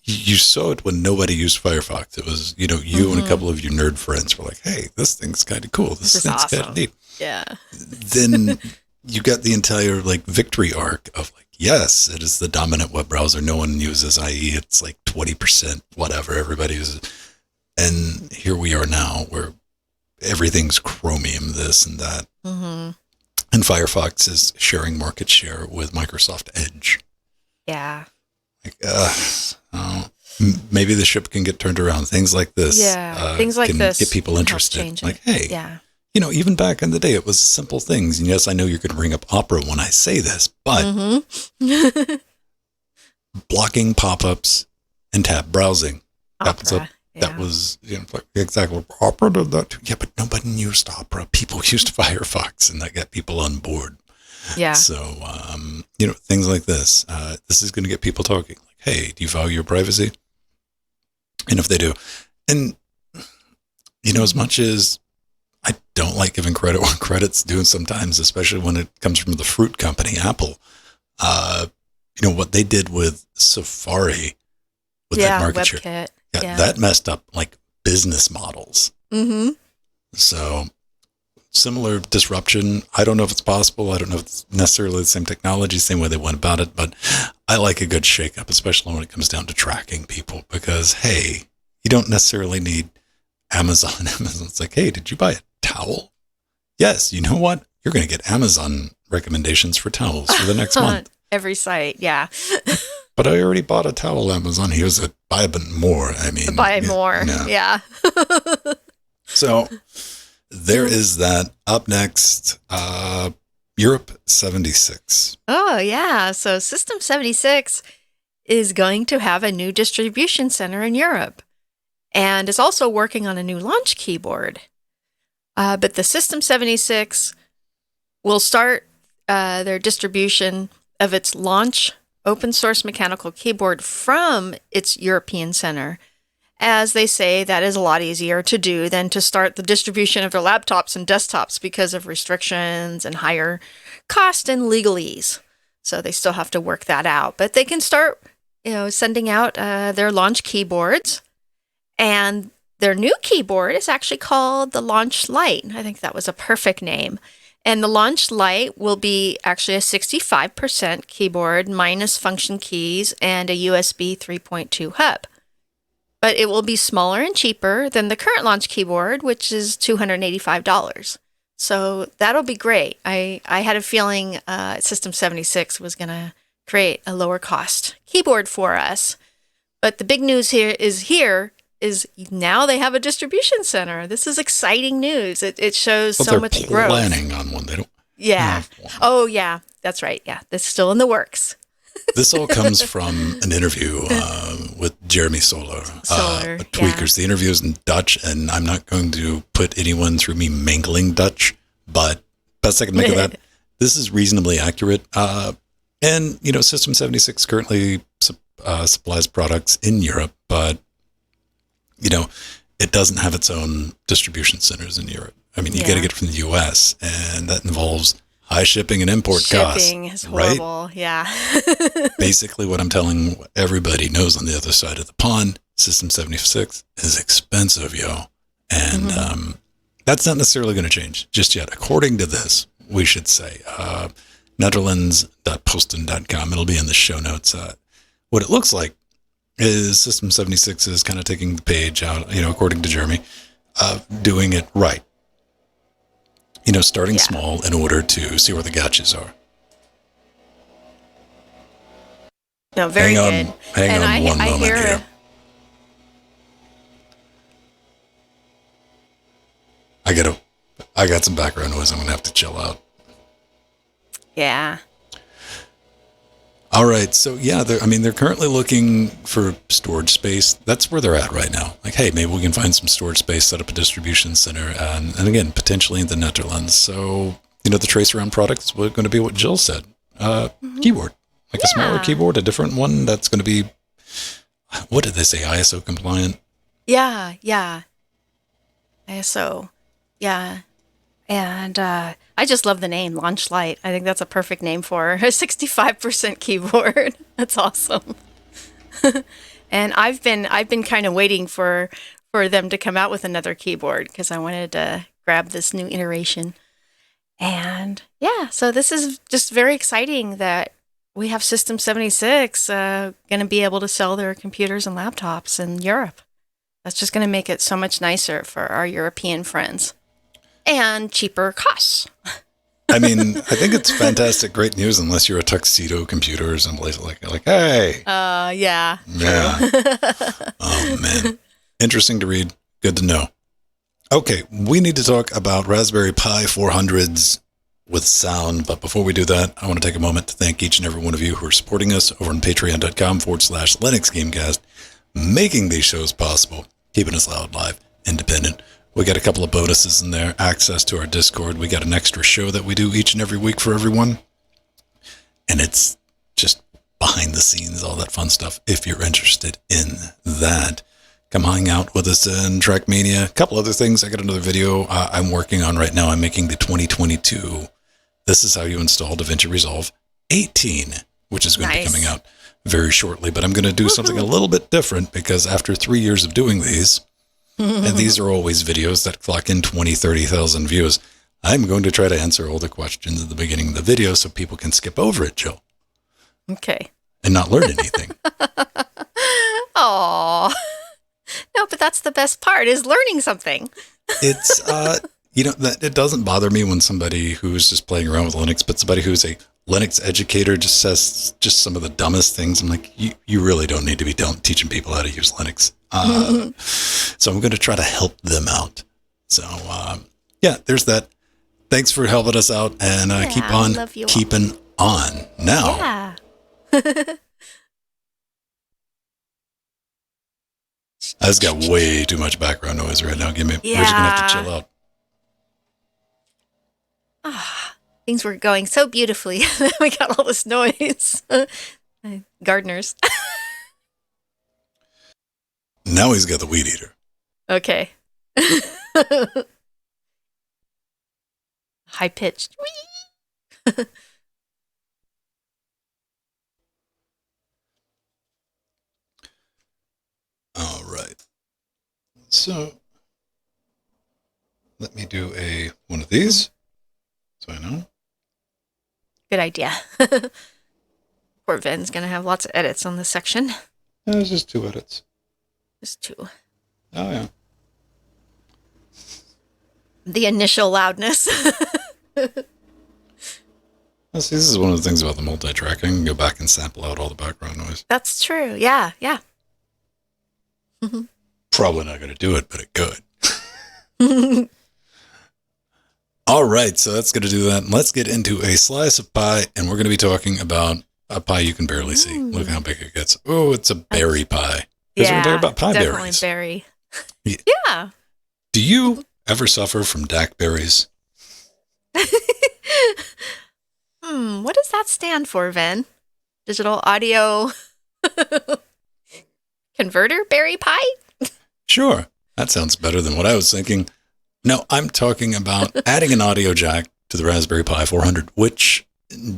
you saw it when nobody used Firefox. It was, you and a couple of your nerd friends were like, hey, this thing's kind of cool. This thing's awesome. kind of neat. Yeah. Then you got the entire victory arc of yes, it is the dominant web browser. No one uses, i.e. it's 20%, whatever everybody uses. And here we are now where everything's Chromium, this and that. Mm-hmm. And Firefox is sharing market share with Microsoft Edge. Yeah. Maybe the ship can get turned around. Things like this. Yeah, things like can this get people interested. Hey, yeah. Even back in the day, it was simple things. And yes, I know you're going to bring up Opera when I say this, but blocking pop-ups and tab browsing. Opera. That was exactly. Opera did that too. Yeah, but nobody used Opera. People used Firefox, and that got people on board. Yeah. So, things like this. This is going to get people talking. Hey, do you value your privacy? And if they do, and as much as I don't like giving credit where credit's due sometimes, especially when it comes from the fruit company, Apple. What they did with Safari with that market share. Yeah, that messed up business models. Mm-hmm. So similar disruption. I don't know if it's possible. I don't know if it's necessarily the same technology, same way they went about it, but I like a good shakeup, especially when it comes down to tracking people because, hey, you don't necessarily need Amazon. Amazon's hey, did you buy a towel? Yes. You know what? You're going to get Amazon recommendations for towels for the next month. Every site. Yeah. But I already bought a towel, Amazon. Here's a buy a bit more. I mean, buy more. Yeah. So there is that. Up next, Europe 76. Oh, yeah. So System 76 is going to have a new distribution center in Europe and is also working on a new launch keyboard. But the System 76 will start their distribution of its launch open source mechanical keyboard from its European center. As they say, that is a lot easier to do than to start the distribution of their laptops and desktops because of restrictions and higher cost and legalese. So they still have to work that out. But they can start, sending out their launch keyboards. And their new keyboard is actually called the Launch Lite. I think that was a perfect name. And the Launch Lite will be actually a 65% keyboard minus function keys and a USB 3.2 hub. But it will be smaller and cheaper than the current launch keyboard, which is $285. So that'll be great. I had a feeling System 76 was going to create a lower cost keyboard for us. But the big news here is now they have a distribution center. This is exciting news. It shows so much growth. They're planning on one. They don't. Yeah. Oh, yeah. That's right. Yeah. That's still in the works. This all comes from an interview with Jeremy Solar at Tweakers. Yeah. The interview is in Dutch, and I'm not going to put anyone through me mangling Dutch, but best I can make of that, this is reasonably accurate. And, System 76 currently supplies products in Europe, but, it doesn't have its own distribution centers in Europe. I mean, you got to get it from the U.S., and that involves high shipping and import costs. Shipping is horrible, right? Yeah. Basically, what I'm telling everybody knows on the other side of the pond, System 76 is expensive, yo. And that's not necessarily going to change just yet. According to this, we should say, Netherlands.posten.com. It'll be in the show notes. What it looks like is System 76 is kind of taking the page out, according to Jeremy, doing it right. Starting small in order to see where the gotchas are. No, very good. Hang on one moment here. I got some background noise. I'm going to have to chill out. Yeah. All right. So, they're currently looking for storage space. That's where they're at right now. Like, hey, maybe we can find some storage space, set up a distribution center, and again, potentially in the Netherlands. So, the trace around product is going to be what Jill said. Keyboard. Like a smaller keyboard, a different one that's going to be, what did they say, ISO compliant? Yeah. ISO. Yeah. And I just love the name, Launch Lite. I think that's a perfect name for a 65% keyboard. That's awesome. And I've been kind of waiting for them to come out with another keyboard because I wanted to grab this new iteration. And so this is just very exciting that we have System 76 going to be able to sell their computers and laptops in Europe. That's just going to make it so much nicer for our European friends. And cheaper costs. I mean, I think it's fantastic, great news, unless you're a Tuxedo Computer or someplace like, hey. Yeah. Oh, man. Interesting to read. Good to know. Okay, we need to talk about Raspberry Pi 400s with sound. But before we do that, I want to take a moment to thank each and every one of you who are supporting us over on patreon.com/Linux Gamecast, making these shows possible, keeping us loud, live, independent. We got a couple of bonuses in there, access to our Discord. We got an extra show that we do each and every week for everyone. And it's just behind the scenes, all that fun stuff. If you're interested in that, come hang out with us in Trackmania. A couple other things. I got another video I'm working on right now. I'm making the 2022. This is how you install DaVinci Resolve 18, which is going to be coming out very shortly. But I'm going to do something a little bit different because after 3 years of doing these, and these are always videos that clock in 20, 30,000 views, I'm going to try to answer all the questions at the beginning of the video so people can skip over it, Jill. Okay. And not learn anything. Aw. No, but that's the best part, is learning something. It's, that it doesn't bother me when somebody who's just playing around with Linux, but somebody who's a Linux educator just says just some of the dumbest things. I'm like, you really don't need to be teaching people how to use Linux. So I'm going to try to help them out. So, there's that. Thanks for helping us out, and keep on keeping on. Now, I just got way too much background noise right now. We're just going to have to chill out. Things were going so beautifully. We got all this noise. Gardeners. Now he's got the weed eater. Okay. High pitched. All right. So let me do one of these so I know. Good idea. Poor Ven's going to have lots of edits on this section. There's just 2 edits. Just 2. Oh, yeah. The initial loudness. See, this is one of the things about the multi-tracking. You can go back and sample out all the background noise. That's true. Yeah. Probably not going to do it, but it could. All right, so that's going to do that. Let's get into a slice of pie, and we're going to be talking about a pie you can barely see. Look how big it gets. Oh, it's a berry pie. Yeah, We're about pie definitely berries. berry. Yeah. Do you ever suffer from DAC berries? What does that stand for, Ven? Digital audio converter berry pie? Sure. That sounds better than what I was thinking. No, I'm talking about adding an audio jack to the Raspberry Pi 400, which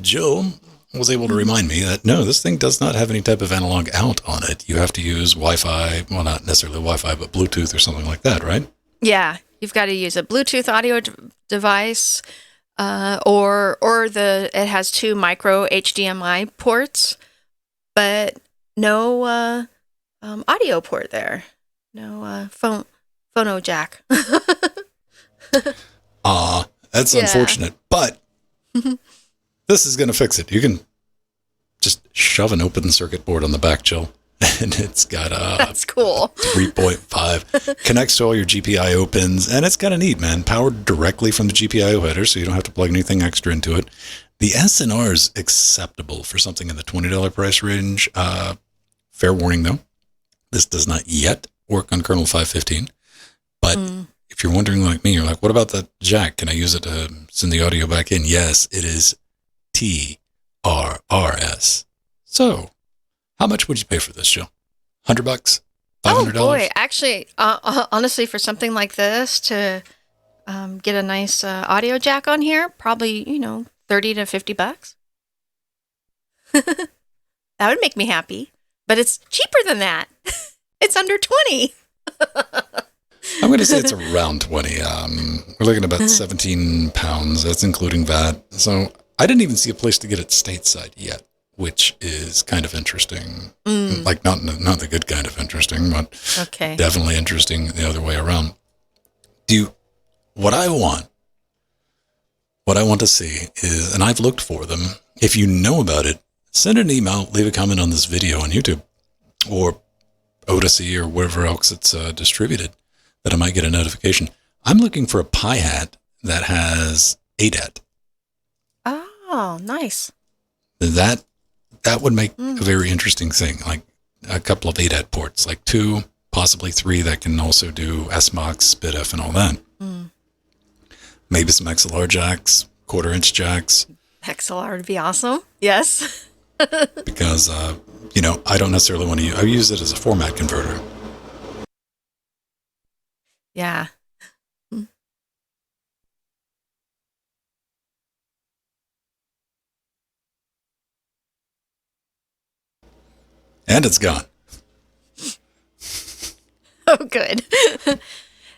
Jill was able to remind me that, no, this thing does not have any type of analog out on it. You have to use Wi-Fi, well, not necessarily Wi-Fi, but Bluetooth or something like that, right? Yeah, you've got to use a Bluetooth audio device, or it has 2 micro HDMI ports, but no audio port there. No phono jack. That's unfortunate, but this is going to fix it. You can just shove an open circuit board on the back, Jill, and it's got a That's cool. 3.5, connects to all your GPIO pins, and it's kind of neat, man. Powered directly from the GPIO header, so you don't have to plug anything extra into it. The SNR is acceptable for something in the $20 price range. Fair warning, though, this does not yet work on kernel 5.15, but if you're wondering like me, you're like, what about that jack? Can I use it to send the audio back in? Yes, it is TRRS. So, how much would you pay for this, Jill? $100? $500? Oh boy, actually, honestly, for something like this to get a nice audio jack on here, probably $30 to $50. That would make me happy, but it's cheaper than that. It's under 20. I'm going to say it's around 20. We're looking at about 17 pounds. That's including VAT. So I didn't even see a place to get it stateside yet, which is kind of interesting. Like not the good kind of interesting, but definitely interesting the other way around. What I want to see is, and I've looked for them. If you know about it, send an email, leave a comment on this video on YouTube or Odyssey or wherever else it's distributed, that I might get a notification. I'm looking for a Pi hat that has ADAT. Oh, nice. That would make a very interesting thing, like a couple of ADAT ports, like 2, possibly 3 that can also do SMOX, SPDIF, and all that. Maybe some XLR jacks, 1/4 inch jacks. XLR would be awesome. Yes. Because, I don't necessarily want to I use it as a format converter. Yeah. And it's gone. Oh, good.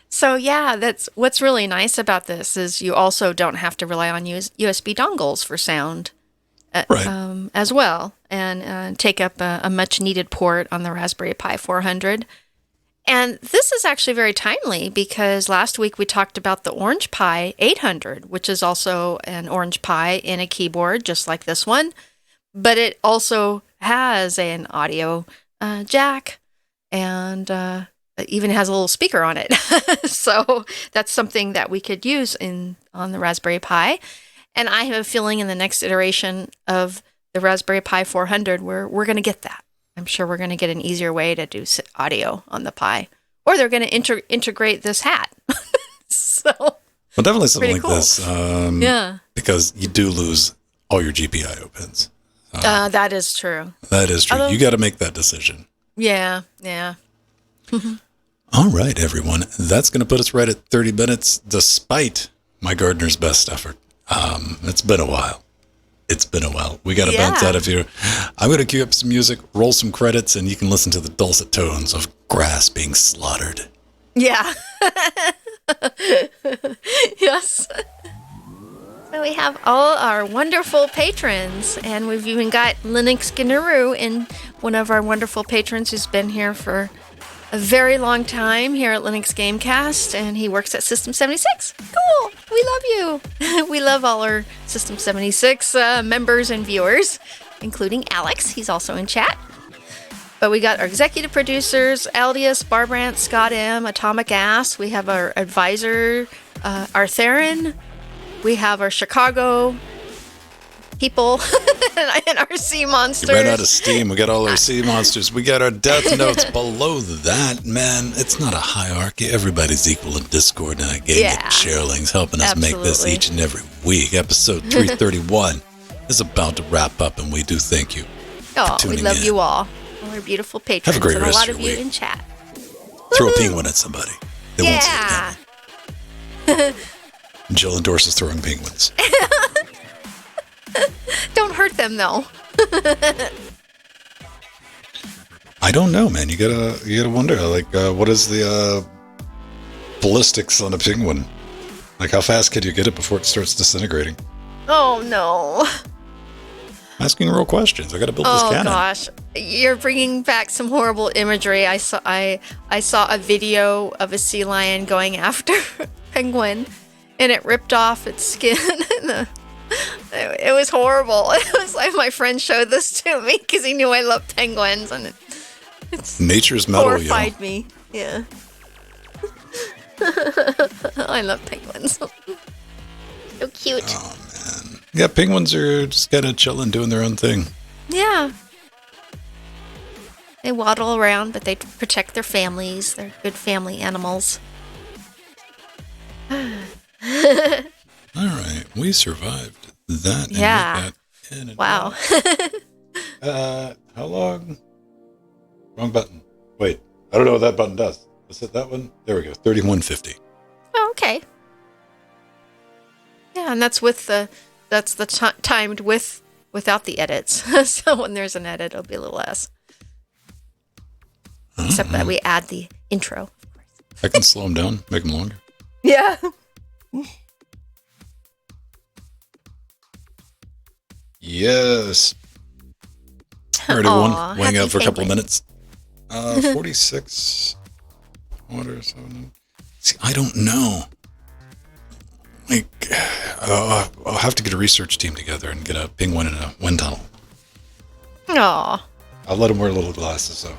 So yeah, that's what's really nice about this is you also don't have to rely on USB dongles for sound as well, and take up a much needed port on the Raspberry Pi 400. And this is actually very timely because last week we talked about the Orange Pi 800, which is also an Orange Pi in a keyboard, just like this one, but it also has an audio jack and it even has a little speaker on it. So that's something that we could use on the Raspberry Pi. And I have a feeling in the next iteration of the Raspberry Pi 400, we're going to get that. I'm sure we're going to get an easier way to do audio on the Pi. Or they're going to integrate this hat. So Well, definitely something Pretty like cool. this. Yeah. Because you do lose all your GPIO pins. That is true. That is true. Although, You got to make that decision. yeah. All right, everyone. That's going to put us right at 30 minutes, despite my gardener's best effort. It's been a while. We got to bounce out of here. I'm going to cue up some music, roll some credits, and you can listen to the dulcet tones of grass being slaughtered. Yeah. Yes. So we have all our wonderful patrons, and we've even got Linux Gnaru, and one of our wonderful patrons who's been here for a very long time here at Linux Gamecast, and he works at System 76. Cool! We love you! We love all our System 76 members and viewers, including Alex. He's also in chat. But we got our executive producers, Aldius, Barbrandt, Scott M, Atomic Ass. We have our advisor, Artherin. We have our Chicago people and our sea monsters. You ran out of steam. We got all our sea monsters. We got our death notes below that, man. It's not a hierarchy. Everybody's equal in Discord, and I gave you Sherlings helping us make this each and every week. Episode 331 is about to wrap up, and we do thank you for tuning we love in. you all. Our beautiful patrons. Have a great and rest a lot of your you week. in chat. Throw a penguin at somebody. They won't see it coming. Jill endorses throwing penguins. Don't hurt them, though. I don't know, man. You gotta wonder. Like, what is the ballistics on a penguin? Like, how fast can you get it before it starts disintegrating? Oh, no. I'm asking real questions. I gotta build this cannon. Oh, gosh. You're bringing back some horrible imagery. I saw a video of a sea lion going after a penguin, and it ripped off its skin. It was horrible. It was like my friend showed this to me because he knew I love penguins, and it's Nature's metal, horrified me. Yeah. I love penguins. So cute. Oh, man. Yeah, penguins are just kind of chilling, doing their own thing. Yeah. They waddle around, but they protect their families. They're good family animals. All right, we survived that. And Yeah. and Wow. How long? Wrong button. Wait, I don't know what that button does. Let's hit that one. There we go. 3150. Oh, okay. Yeah, and that's with timed without the edits. So when there's an edit, it'll be a little less. Except that we add the intro, of course. I can slow them down, make them longer. Yeah. Yes. All right, everyone. Weighing out for a couple of penguin. minutes. 46. What or 7? See, I don't know. Like, I'll have to get a research team together and get a penguin in a wind tunnel. Aw. I'll let him wear little glasses, though.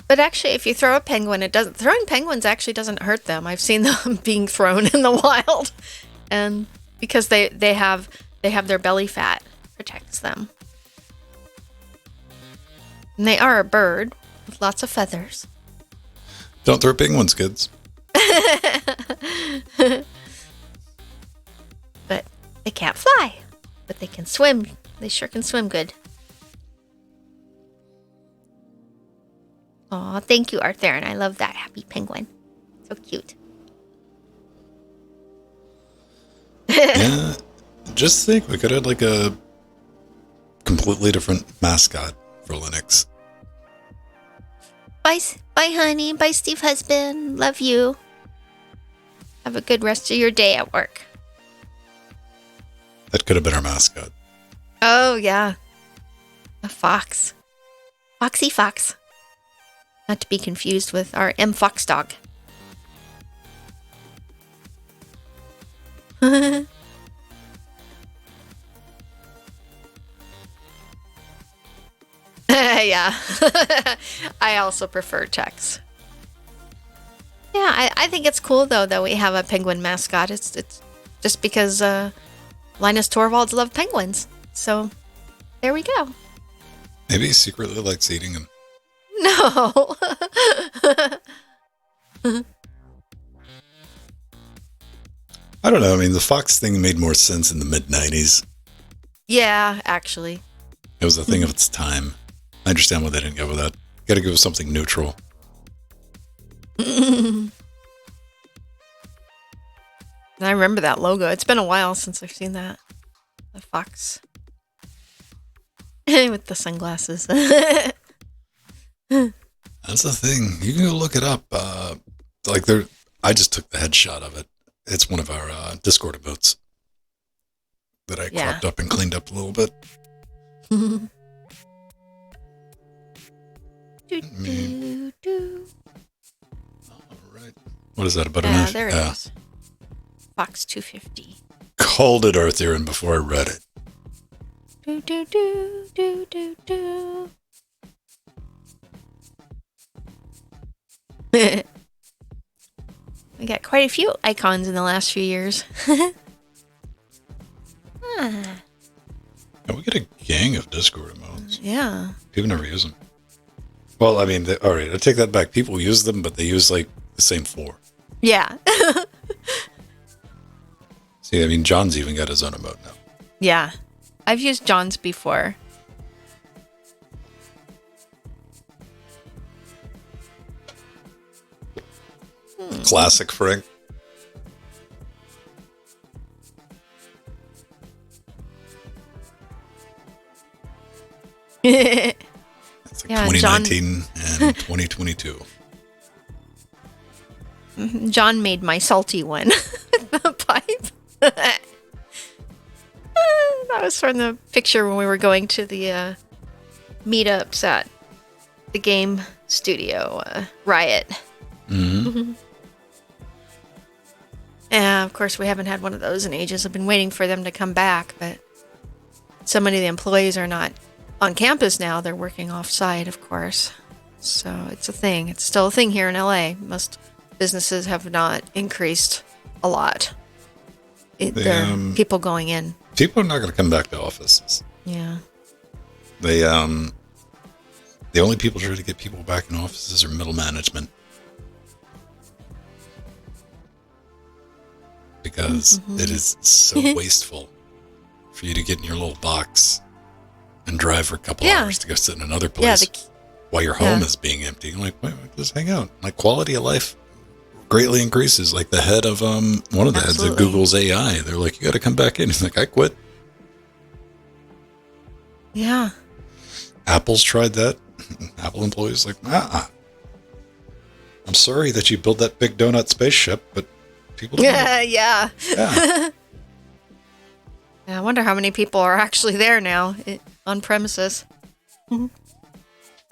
But actually, if you throw a penguin, throwing penguins actually doesn't hurt them. I've seen them being thrown in the wild, and because they have their belly fat protects them. And they are a bird with lots of feathers. Don't throw penguins, kids. But they can't fly. But they can swim. They sure can swim good. Aw, thank you, Artherin. I love that happy penguin. So cute. Yeah, just think we could have like a completely different mascot for Linux. Bye, honey. Bye, Steve husband. Love you. Have a good rest of your day at work. That could have been our mascot. Oh, yeah. A fox. Foxy Fox. Not to be confused with our M. Fox dog. Yeah. I also prefer text. Yeah, I think it's cool, though, that we have a penguin mascot. It's just because Linus Torvalds loved penguins. So, there we go. Maybe he secretly likes eating them. No. don't know. I mean, the Fox thing made more sense in the mid-90s. Yeah, actually. It was a thing of its time. I understand why they didn't go with that. Got to go with something neutral. I remember that logo. It's been a while since I've seen that. The fox. With the sunglasses. That's the thing. You can go look it up. I just took the headshot of it. It's one of our Discord emotes that I cropped up and cleaned up a little bit. All right. What is that, a butternut? There it is. Fox 250. Called it Arthurian before I read it. Do, do, do, do, do, do. We got quite a few icons in the last few years. Yeah, we get a gang of Discord emotes. Yeah. People never use them. Well, I mean, all right, I take that back. People use them, but they use like the same 4. Yeah. See, I mean, John's even got his own emote now. Yeah. I've used John's before. Classic Frank. It's like 2019 and 2022. John made my salty one. The pipe. That was from the picture when we were going to the meetups at the game studio, Riot. Mm-hmm. And of course, we haven't had one of those in ages. I've been waiting for them to come back, but so many of the employees are not on campus now. They're working off-site, of course. So it's a thing. It's still a thing here in LA. Most businesses have not increased a lot. There are people going in. People are not going to come back to offices. Yeah. The only people trying to get people back in offices are middle management. Because it is so wasteful for you to get in your little box and drive for a couple hours to go sit in another place while your home is being empty. You're like, wait, just hang out. Like, quality of life greatly increases. Like the head of one of the heads of Google's AI, they're like, you got to come back in. He's like, I quit. Yeah. Apple's tried that. Apple employees like, I'm sorry that you built that big donut spaceship, but people don't know. Yeah. I wonder how many people are actually there now on premises.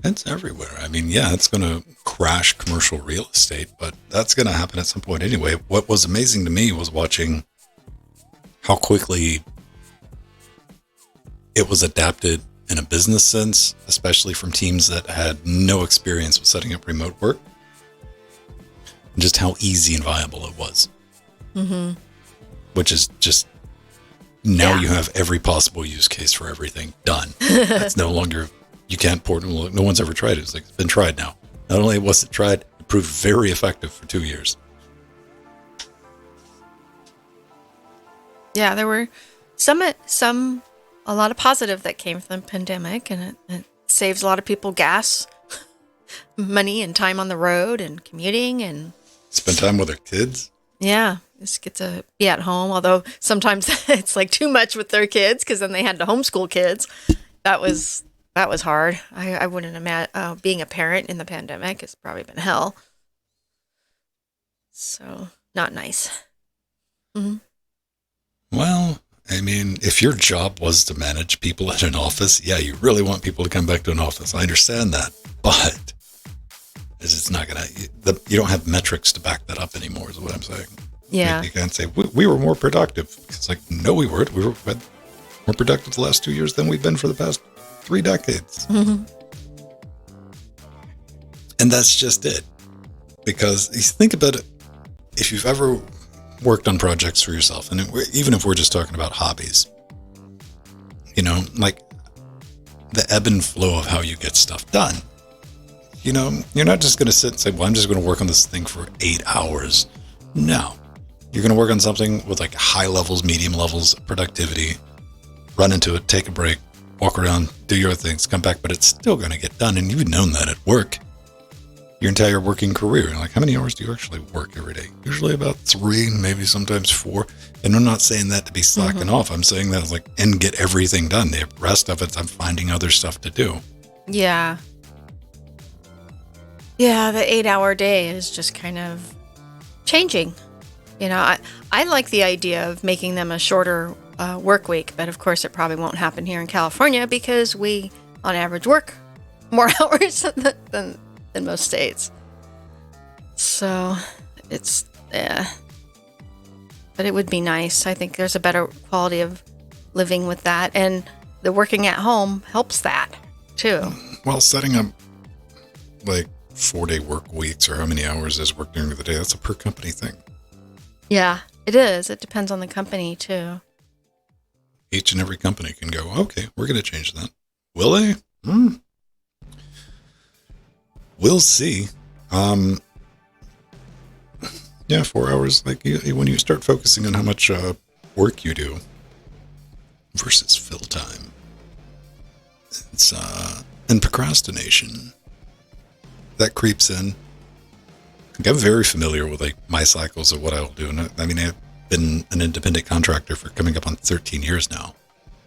It's everywhere. I mean, yeah, it's going to crash commercial real estate, but that's going to happen at some point anyway. What was amazing to me was watching how quickly it was adapted in a business sense, especially from teams that had no experience with setting up remote work, and just how easy and viable it was. Mm-hmm. Which is just, now you have every possible use case for everything done. It's no longer, you can't port, no one's ever tried it. It's like, it's been tried now. Not only was it tried, it proved very effective for 2 years. Yeah, there were a lot of positive that came from the pandemic, and it saves a lot of people gas, money, and time on the road and commuting and spend time with their kids. Yeah, just get to be at home. Although sometimes it's like too much with their kids because then they had to homeschool kids. That was hard. I wouldn't imagine being a parent in the pandemic has probably been hell. So not nice. Mm-hmm. Well, I mean, if your job was to manage people in an office, yeah, you really want people to come back to an office. I understand that, but it's not going to, you don't have metrics to back that up anymore is what I'm saying. Yeah. You can't say, we were more productive. It's like, no, we weren't. We were more productive the last 2 years than we've been for the past 3 decades. Mm-hmm. And that's just it. Because you think about it, if you've ever worked on projects for yourself, and even if we're just talking about hobbies, like the ebb and flow of how you get stuff done. You're not just going to sit and say, well, I'm just going to work on this thing for 8 hours. No. You're going to work on something with like high levels, medium levels of productivity, run into it, take a break, walk around, do your things, come back, but it's still going to get done. And you've known that at work your entire working career. Like, how many hours do you actually work every day? Usually about 3, maybe sometimes 4. And I'm not saying that to be slacking off. I'm saying that like, and get everything done. The rest of it, I'm finding other stuff to do. Yeah. Yeah, the 8-hour day is just kind of changing. You know, I like the idea of making them a shorter work week, but of course it probably won't happen here in California because we, on average, work more hours than most states. So it's, but it would be nice. I think there's a better quality of living with that, and the working at home helps that too. Well, setting up like 4-day work weeks or how many hours is work during the day, that's a per company thing. Yeah, it is. It depends on the company too. Each and every company can go, okay, we're going to change that. Will they? We'll see. Yeah, 4 hours. Like when you start focusing on how much work you do versus fill time, it's and procrastination that creeps in. Like, I'm very familiar with like my cycles of what I'll do, and I mean I've been an independent contractor for coming up on 13 years now.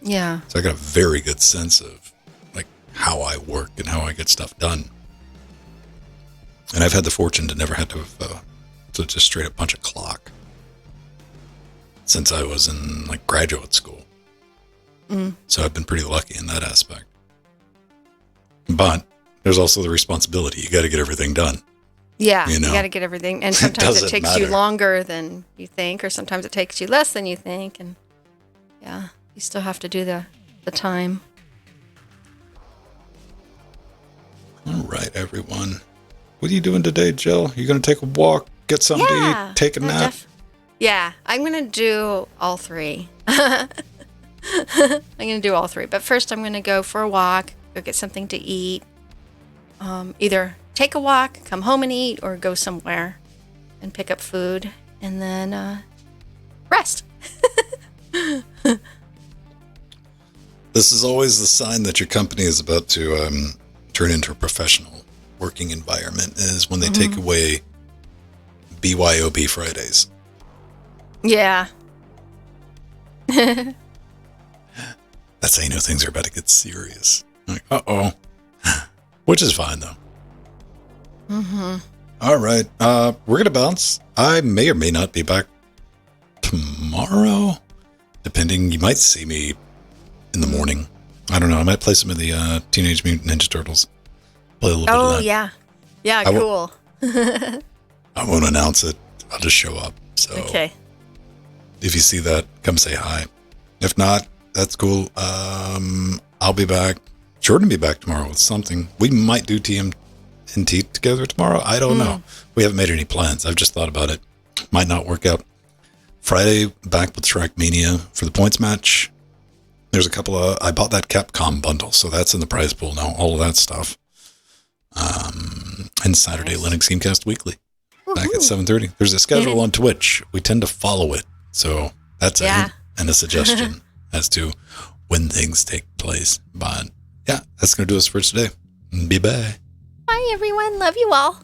Yeah. So I got a very good sense of like how I work and how I get stuff done. And I've had the fortune to never have to just straight up punch a clock since I was in like graduate school. So I've been pretty lucky in that aspect. But there's also the responsibility. You got to get everything done. Yeah, you know? You got to get everything. And sometimes it takes you longer than you think, or sometimes it takes you less than you think. And yeah, you still have to do the time. All right, everyone. What are you doing today, Jill? You going to take a walk, get something to eat, take a nap? Yeah, I'm going to do all 3. I'm going to do all 3. But first, I'm going to go for a walk, go get something to eat. Either take a walk, come home and eat, or go somewhere and pick up food, and then rest. This is always the sign that your company is about to turn into a professional working environment, is when they take away BYOB Fridays. Yeah. That's how you know things are about to get serious. Like, uh-oh. Which is fine, though. All right. We're going to bounce. I may or may not be back tomorrow. Depending. You might see me in the morning. I don't know. I might play some of the Teenage Mutant Ninja Turtles. Play a little bit of that. Yeah. Yeah, cool. I won't announce it. I'll just show up. So okay. If you see that, come say hi. If not, that's cool. I'll be back. Jordan will be back tomorrow with something. We might do TMNT together tomorrow. I don't know. We haven't made any plans. I've just thought about it. Might not work out. Friday, back with Trackmania for the points match. There's a couple of... I bought that Capcom bundle, so that's in the prize pool now. All of that stuff. And Saturday, Linux Gamecast Weekly. Back at 7:30. There's a schedule on Twitch. We tend to follow it. So that's a hint and a suggestion as to when things take place. But yeah, that's going to do us for today. Bye-bye. Bye, everyone. Love you all.